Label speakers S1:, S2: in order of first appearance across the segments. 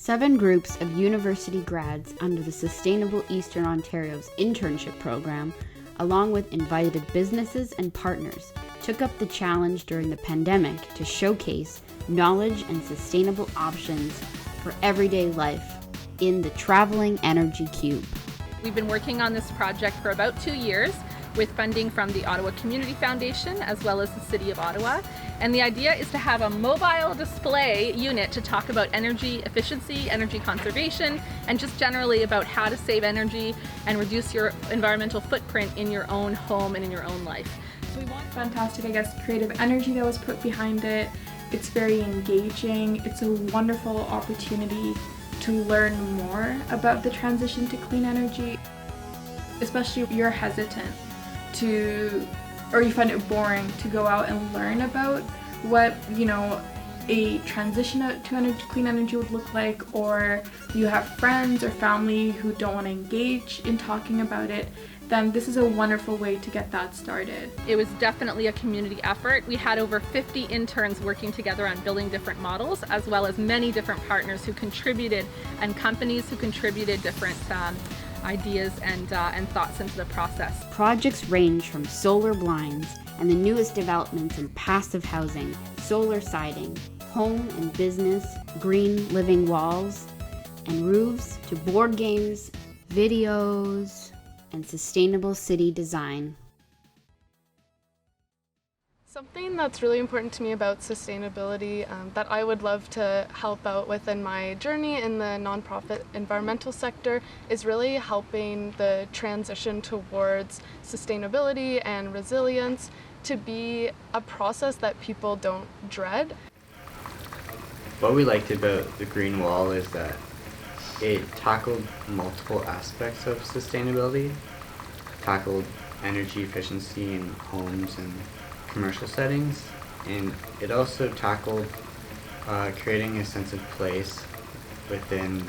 S1: 7 groups of university grads under the Sustainable Eastern Ontario's internship program, along with invited businesses and partners, took up the challenge during the pandemic to showcase knowledge and sustainable options for everyday life in the Traveling Energy Cube.
S2: We've been working on this project for about 2 years with funding from the Ottawa Community Foundation as well as the City of Ottawa. And the idea is to have a mobile display unit to talk about energy efficiency, energy conservation, and just generally about how to save energy and reduce your environmental footprint in your own home and in your own life.
S3: So we want fantastic, creative energy that was put behind it. It's very engaging. It's a wonderful opportunity to learn more about the transition to clean energy, especially if you're hesitant or you find it boring to go out and learn about what, a transition to clean energy would look like, or you have friends or family who don't want to engage in talking about it, then this is a wonderful way to get that started.
S2: It was definitely a community effort. We had over 50 interns working together on building different models, as well as many different partners who contributed and companies who contributed different ideas and thoughts into the process.
S1: Projects range from solar blinds and the newest developments in passive housing, solar siding, home and business, green living walls and roofs, to board games, videos, and sustainable city design.
S4: Something that's really important to me about sustainability that I would love to help out with in my journey in the nonprofit environmental sector is really helping the transition towards sustainability and resilience to be a process that people don't dread.
S5: What we liked about the green wall is that it tackled multiple aspects of sustainability, tackled energy efficiency in homes and commercial settings, and it also tackled creating a sense of place within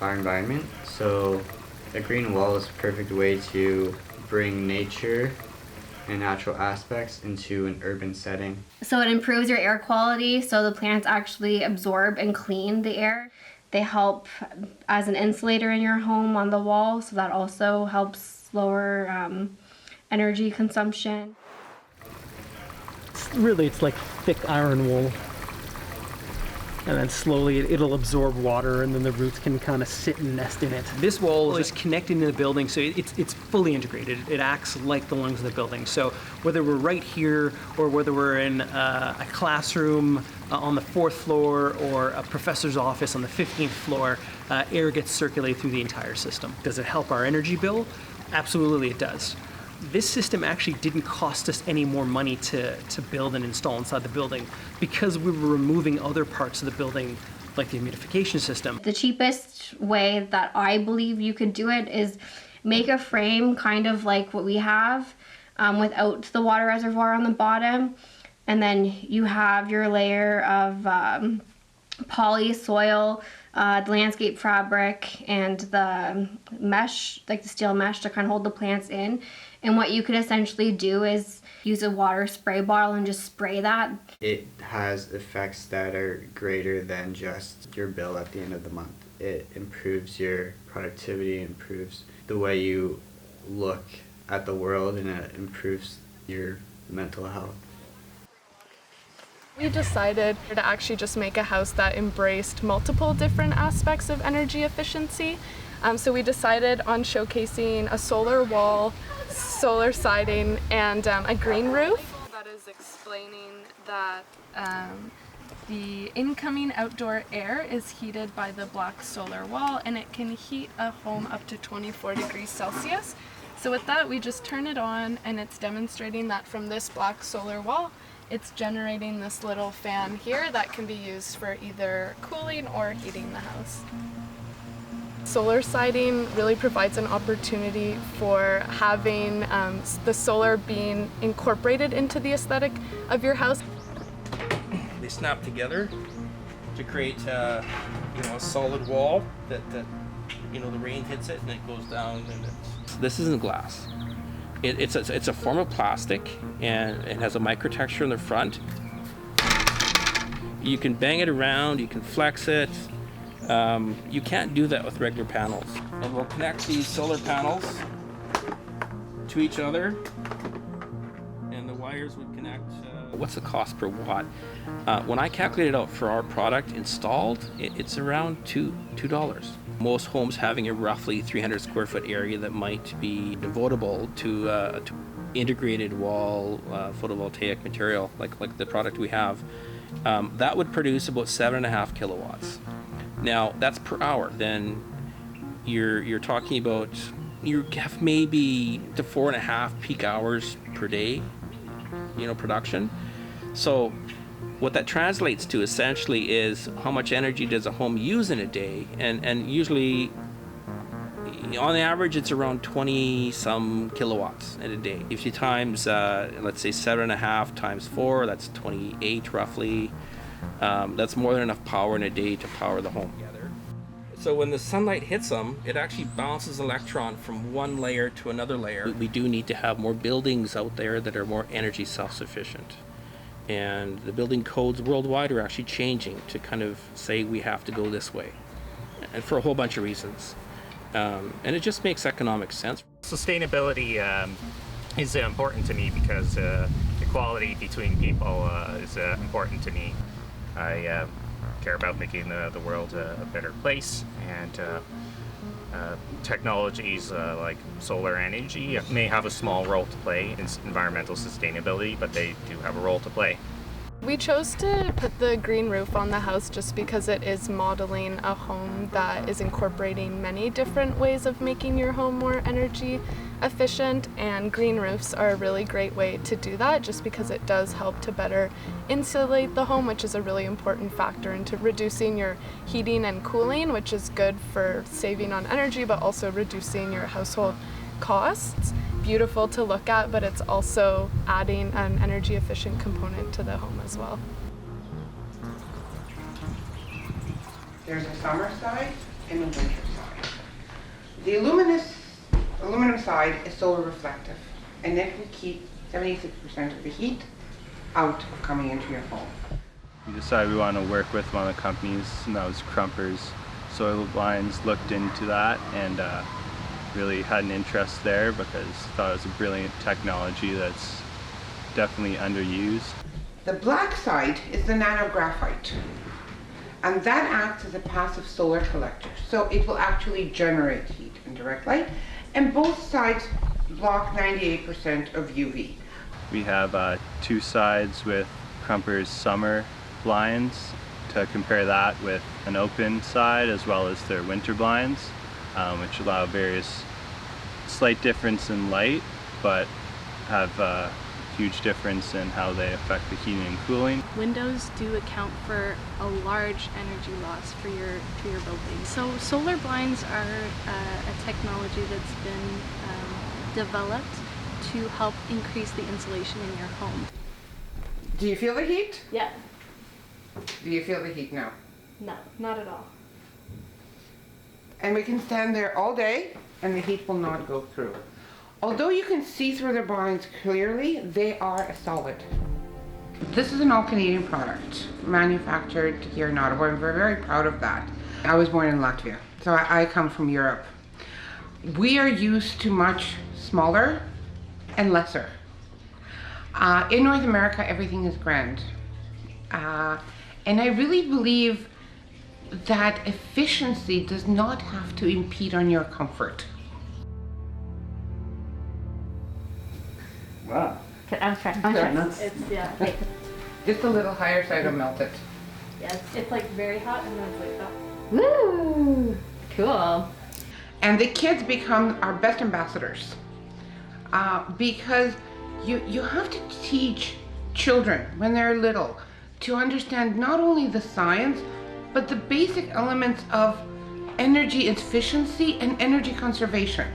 S5: our environment. So a green wall is a perfect way to bring nature and natural aspects into an urban setting.
S6: So it improves your air quality, so the plants actually absorb and clean the air. They help as an insulator in your home on the wall, so that also helps lower energy consumption.
S7: Really, it's like thick iron wool, and then slowly it'll absorb water, and then the roots can kind of sit and nest in it.
S8: This wall is connected to the building, so it's fully integrated. It acts like the lungs of the building. So whether we're right here or whether we're in a classroom on the 4th floor or a professor's office on the 15th floor, air gets circulated through the entire system. Does it help our energy bill? Absolutely it does. This system actually didn't cost us any more money to build and install inside the building because we were removing other parts of the building, like the humidification system.
S6: The cheapest way that I believe you could do it is make a frame kind of like what we have without the water reservoir on the bottom, and then you have your layer of poly soil, the landscape fabric, and the mesh, like the steel mesh to kind of hold the plants in. And what you could essentially do is use a water spray bottle and just spray that.
S5: It has effects that are greater than just your bill at the end of the month. It improves your productivity, improves the way you look at the world, and it improves your mental health.
S4: We decided to actually just make a house that embraced multiple different aspects of energy efficiency. So we decided on showcasing a solar wall, solar siding, and a green roof. That is explaining that the incoming outdoor air is heated by the black solar wall, and it can heat a home up to 24 degrees Celsius. So with that, we just turn it on, and it's demonstrating that from this black solar wall, it's generating this little fan here that can be used for either cooling or heating the house. Solar siding really provides an opportunity for having the solar being incorporated into the aesthetic of your house.
S9: They snap together to create a solid wall that the rain hits it and it goes down. And this isn't glass. It's a form of plastic, and it has a microtexture in the front. You can bang it around, you can flex it, You can't do that with regular panels. And we'll connect these solar panels to each other, and the wires would connect. What's the cost per watt? When I calculate it out for our product installed, it's around $2. Most homes having a roughly 300 square foot area that might be devotable to integrated wall photovoltaic material like the product we have, that would produce about 7.5 kilowatts. Now that's per hour. Then you're talking about, you have maybe to 4.5 peak hours per day, production. So what that translates to essentially is how much energy does a home use in a day, and usually on the average it's around 20 some kilowatts in a day. If you times let's say 7.5 times 4, that's 28 roughly. That's more than enough power in a day to power the home. So when the sunlight hits them, it actually bounces electron from one layer to another layer. We do need to have more buildings out there that are more energy self-sufficient. And the building codes worldwide are actually changing to kind of say we have to go this way, and for a whole bunch of reasons. And it just makes economic sense.
S10: Sustainability is important to me because equality between people is important to me. I care about making the world a better place, and technologies like solar energy may have a small role to play in environmental sustainability, but they do have a role to play.
S4: We chose to put the green roof on the house just because it is modeling a home that is incorporating many different ways of making your home more energy efficient, and green roofs are a really great way to do that just because it does help to better insulate the home, which is a really important factor into reducing your heating and cooling, which is good for saving on energy but also reducing your household costs. Beautiful to look at, but it's also adding an energy efficient component to the home as well.
S11: There's a summer side and a winter side. The aluminum side is solar reflective, and it will keep 76% of the heat out of coming into your home.
S12: We decided we want to work with one of the companies, and that was Krumper's solar blinds. Looked into that and really had an interest there because I thought it was a brilliant technology that's definitely underused.
S11: The black side is the nanographite, and that acts as a passive solar collector. So it will actually generate heat in direct light, and both sides block 98% of UV.
S12: We have 2 sides with Krumper's summer blinds to compare that with an open side as well as their winter blinds, which allow various slight difference in light, but have a huge difference in how they affect the heating and cooling.
S13: Windows do account for a large energy loss for your building. So solar blinds are a technology that's been developed to help increase the insulation in your home.
S11: Do you feel the heat?
S13: Yeah.
S11: Do you feel the heat now?
S13: No, not at all.
S11: And we can stand there all day and the heat will not go through. Although you can see through the blinds clearly, they are a solid. This is an all-Canadian product, manufactured here in Ottawa, and we're very proud of that. I was born in Latvia, so I come from Europe. We are used to much smaller and lesser. In North America, everything is grand. And I really believe that efficiency does not have to impede on your comfort. Wow.
S1: I'm trying.
S13: It's, yeah. Okay.
S11: Just a little higher side will melt it.
S13: Yeah, it's like very hot and then it's like that.
S1: Woo! Cool.
S11: And the kids become our best ambassadors because you have to teach children when they're little to understand not only the science, but the basic elements of energy efficiency and energy conservation.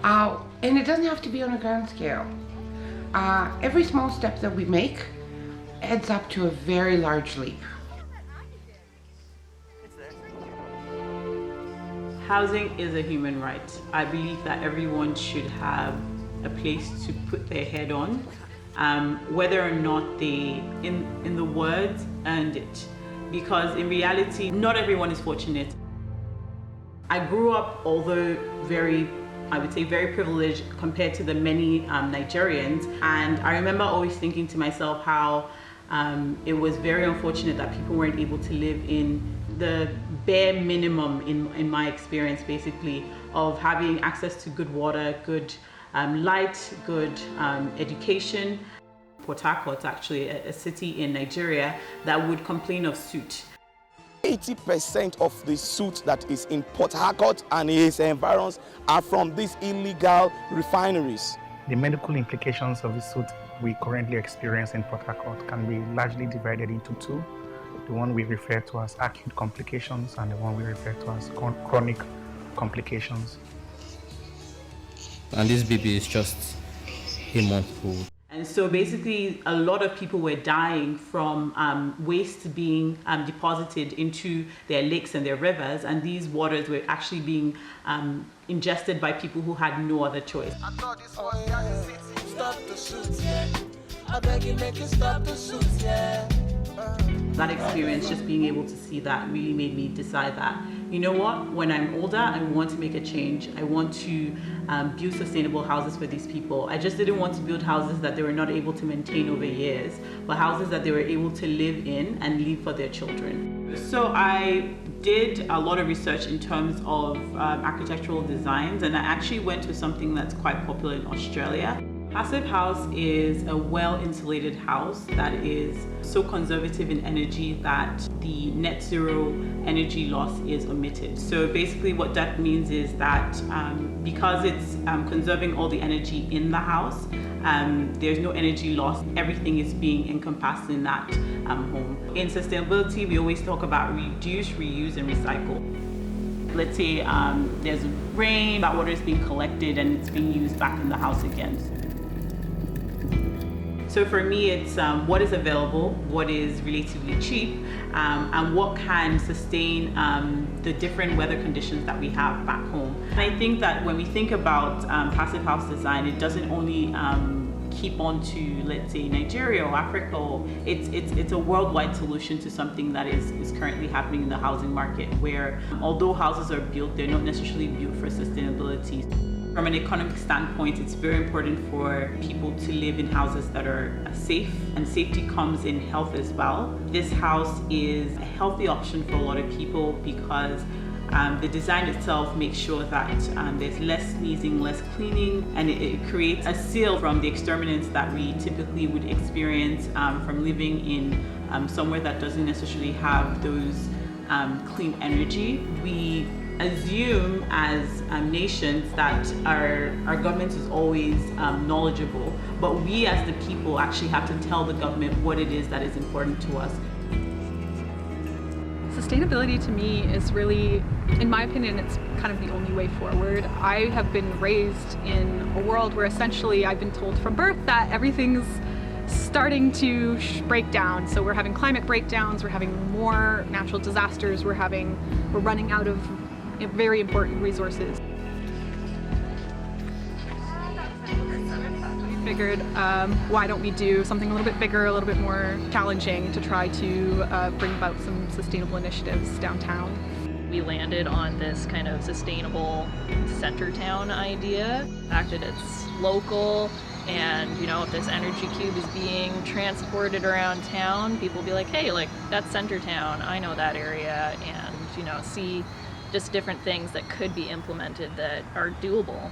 S11: And it doesn't have to be on a grand scale. Every small step that we make adds up to a very large leap.
S14: Housing is a human right. I believe that everyone should have a place to put their head on, whether or not they, in the words, earned it. because in reality, not everyone is fortunate. I grew up, although I would say very privileged compared to the many Nigerians, and I remember always thinking to myself how it was very unfortunate that people weren't able to live in the bare minimum, in my experience basically, of having access to good water, good light, good education. Port Harcourt, actually a city in Nigeria that would complain of soot.
S15: 80% of the soot that is in Port Harcourt and its environs are from these illegal refineries.
S16: The medical implications of the soot we currently experience in Port Harcourt can be largely divided into two. The one we refer to as acute complications and the one we refer to as chronic complications.
S17: And this baby is just a month old.
S14: And so basically a lot of people were dying from waste being deposited into their lakes and their rivers, and these waters were actually being ingested by people who had no other choice. That experience, just being able to see that, really made me decide that, you know what, when I'm older, I want to make a change. I want to build sustainable houses for these people. I just didn't want to build houses that they were not able to maintain over years, but houses that they were able to live in and leave for their children. So I did a lot of research in terms of architectural designs, and I actually went to something that's quite popular in Australia. Passive house is a well-insulated house that is so conservative in energy that the net zero energy loss is omitted. So basically what that means is that because it's conserving all the energy in the house, there's no energy loss. Everything is being encompassed in that home. In sustainability, we always talk about reduce, reuse, and recycle. Let's say there's rain, that water is being collected and it's being used back in the house again. So for me, it's what is available, what is relatively cheap, and what can sustain the different weather conditions that we have back home. And I think that when we think about passive house design, it doesn't only keep on to, let's say, Nigeria or Africa. It's a worldwide solution to something that is currently happening in the housing market, where although houses are built, they're not necessarily built for sustainability. From an economic standpoint, it's very important for people to live in houses that are safe, and safety comes in health as well. This house is a healthy option for a lot of people because the design itself makes sure that there's less sneezing, less cleaning, and it creates a seal from the exterminants that we typically would experience from living in somewhere that doesn't necessarily have those clean energy. We assume as nations that our government is always knowledgeable, but we as the people actually have to tell the government what it is that is important to us.
S2: Sustainability to me is really, in my opinion, it's kind of the only way forward. I have been raised in a world where essentially I've been told from birth that everything's starting to break down. So we're having climate breakdowns, we're having more natural disasters, we're running out of very important resources. We figured, why don't we do something a little bit bigger, a little bit more challenging to try to bring about some sustainable initiatives downtown.
S18: We landed on this kind of sustainable Centretown idea. The fact that it's local, and you know, if this energy cube is being transported around town, people will be like, hey, like that's Centretown, I know that area, and you know, see just different things that could be implemented that are doable.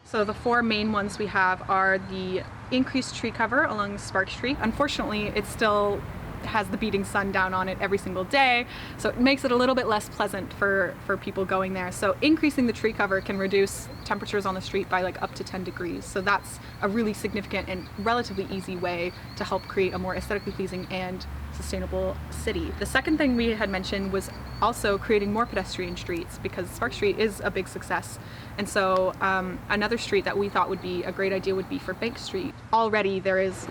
S2: So the four main ones we have are the increased tree cover along Spark Street. Unfortunately, it still has the beating sun down on it every single day, so it makes it a little bit less pleasant for people going there. So increasing the tree cover can reduce temperatures on the street by like up to 10 degrees. So that's a really significant and relatively easy way to help create a more aesthetically pleasing and sustainable city. The second thing we had mentioned was also creating more pedestrian streets, because Spark Street is a big success. And so another street that we thought would be a great idea would be for Bank Street. Already there is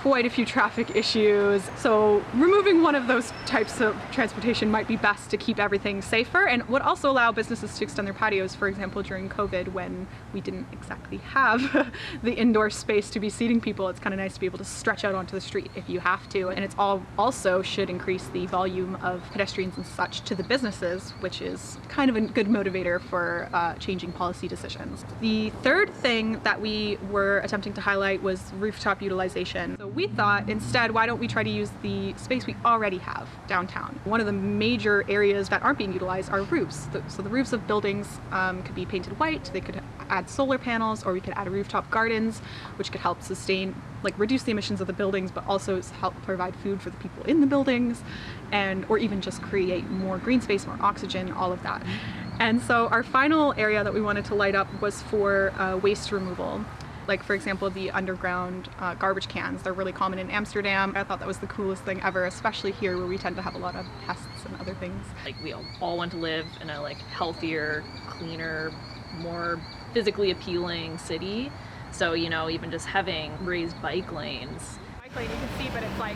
S19: quite a few traffic issues. So removing one of those types of transportation might be best to keep everything safer, and would also allow businesses to extend their patios, for example, during COVID when we didn't exactly have the indoor space to be seating people. It's kind of nice to be able to stretch out onto the street if you have to. And it's also should increase the volume of pedestrians and such to the businesses, which is kind of a good motivator for changing policy decisions. The third thing that we were attempting to highlight was rooftop utilization. So we thought instead, why don't we try to use the space we already have downtown? One of the major areas that aren't being utilized are roofs. So the roofs of buildings could be painted white, they could add solar panels, or we could add rooftop gardens, which could help sustain, like reduce the emissions of the buildings, but also help provide food for the people in the buildings, or even just create more green space, more oxygen, all of that. And so our final area that we wanted to light up was for waste removal. Like, for example, the underground garbage cans. They're really common in Amsterdam. I thought that was the coolest thing ever, especially here where we tend to have a lot of pests and other things.
S18: Like, we all want to live in a healthier, cleaner, more physically appealing city. So, even just having raised bike lanes.
S19: Bike lane you can see, but it's like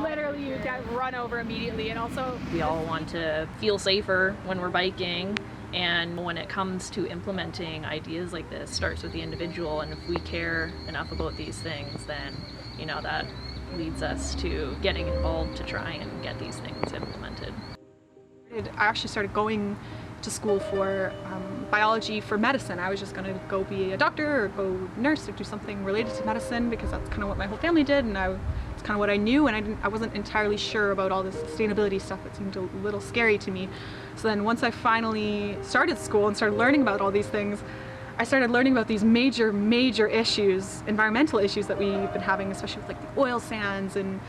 S19: literally you get run over immediately. And also
S18: we all want to feel safer when we're biking. And when it comes to implementing ideas like this, starts with the individual. And if we care enough about these things, then, that leads us to getting involved to try and get these things implemented.
S19: I actually started going to school for biology for medicine. I was just going to go be a doctor or go nurse or do something related to medicine because that's kind of what my whole family did, and it's kind of what I knew, and I wasn't entirely sure about all this sustainability stuff. It seemed a little scary to me. So then once I finally started school and started learning about all these things, I started learning about these major issues, environmental issues that we've been having, especially with the oil sands and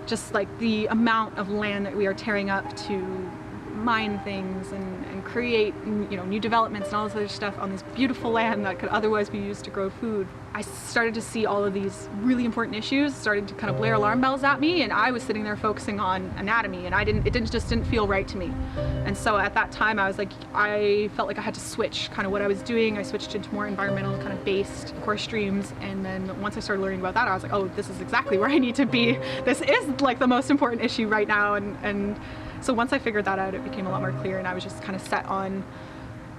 S19: just the amount of land that we are tearing up to mine things and create new developments and all this other stuff on this beautiful land that could otherwise be used to grow food. I started to see all of these really important issues starting to kind of blare alarm bells at me, and I was sitting there focusing on anatomy, and it didn't feel right to me. And so at that time I felt like I had to switch kind of what I was doing. I switched into more environmental kind of based course streams, and then once I started learning about that, I was like, oh, this is exactly where I need to be. This is the most important issue right now, and so once I figured that out, it became a lot more clear, and I was just kind of set on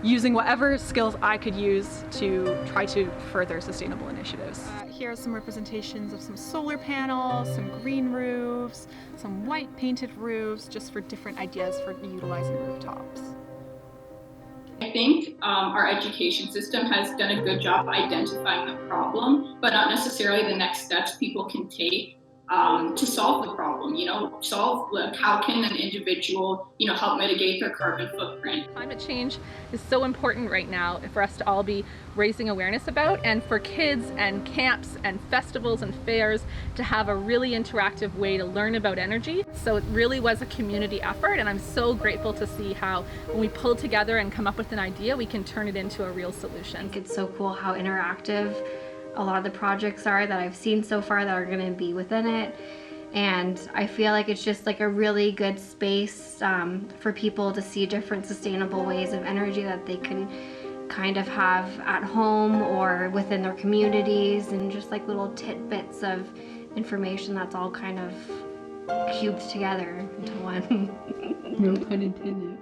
S19: using whatever skills I could use to try to further sustainable initiatives. Here are some representations of some solar panels, some green roofs, some white painted roofs, just for different ideas for utilizing rooftops.
S20: I think our education system has done a good job identifying the problem, but not necessarily the next steps people can take to solve the problem. How can an individual, help mitigate their carbon footprint?
S2: Climate change is so important right now for us to all be raising awareness about, and for kids and camps and festivals and fairs to have a really interactive way to learn about energy. So it really was a community effort, and I'm so grateful to see how when we pull together and come up with an idea, we can turn it into a real solution.
S6: I think it's so cool how interactive a lot of the projects are that I've seen so far that are going to be within it, and I feel like it's just a really good space for people to see different sustainable ways of energy that they can kind of have at home or within their communities, and just little tidbits of information that's all kind of cubed together into one.
S1: No pun intended.